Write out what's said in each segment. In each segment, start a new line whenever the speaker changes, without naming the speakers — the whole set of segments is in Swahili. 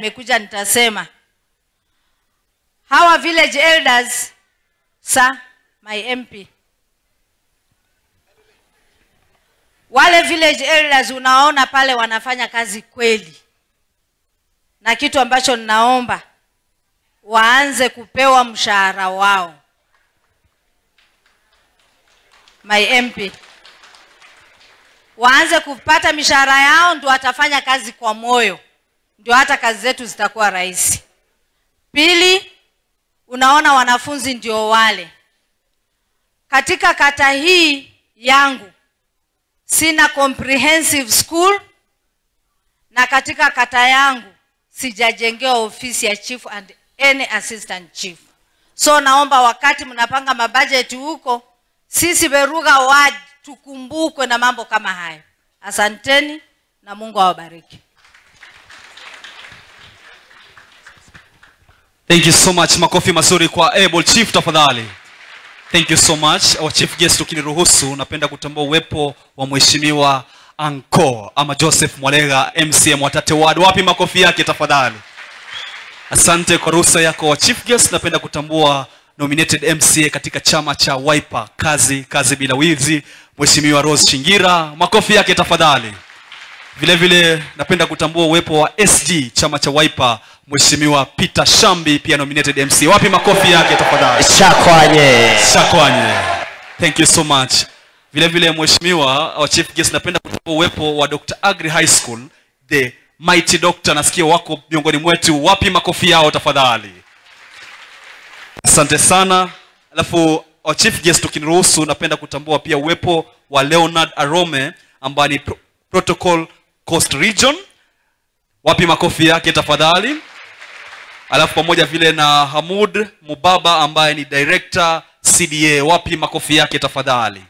nimekuja nitasema hawa village elders, sir, my MP, wale village elders unaona pale wanafanya kazi kweli, na kitu ambacho ninaomba waanze kupewa mshahara wao. My MP, waanze kupata mishahara yao, ndio watafanya kazi kwa moyo, ndio hata kazi zetu zitakuwa rahisi. Pili, unaona wanafunzi ndio wale. Katika kata hii yangu sina comprehensive school, na katika kata yangu sijajengewa ofisi ya chief and any assistant chief. So naomba wakati mnapanga mabudget huko, sisi Beruga Ward tukumbukwe na mambo kama hayo. Asanteni na Mungu awabariki.
Thank you so much. Makofi mazuri kwa able chief tafadhali. Thank you so much. Our chief guest, ukiniruhusu napenda kutambua uwepo wa mheshimiwa Anko ama Joseph Mwalega, MCM wa Tate Ward. Wapi makofi yake tafadhali? Asante kwa ruhusa yako wa chief guest. Napenda kutambua nominated MCA katika chama cha Wiper, kazi bila wizi, mheshimiwa Rose Chingira. Makofi yake tafadhali. Vile vile napenda kutambua uwepo wa SG chama cha Wiper, mheshimiwa Peter Shambi, pia nominated MC. Wapi makofi yake tafadhali? Shakwanye. Thank you so much. Vile vile mheshimiwa our chief guest, napenda kutambua uwepo wa Dr. Agri High School, the mighty doctor, nasikia wako miongoni mwetu. Wapi makofi yao tafadhali? Asante sana. Alafu our chief guest, ukiniruhusu napenda kutambua pia uwepo wa Leonard Arome ambaye ni Protocol Coast Region. Wapi makofi yake tafadhali? Alafu pamoja vile na Hamud Mubaba ambaye ni Director CDA. Wapi makofi yake tafadhali?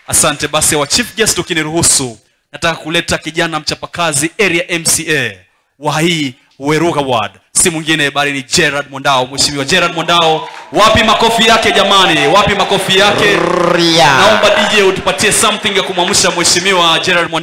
Asante. Basi wa chief guest, ukiniruhusu nataka kuleta kijana mchapakazi area MCA wa hii Weruga Ward, si mwingine bali ni Gerard Mondao, mheshimiwa Gerard Mondao. Wapi makofi yake jamani? Wapi makofi yake? Naomba DJ utupatie something ya kumwamsha mheshimiwa Gerard Mondao.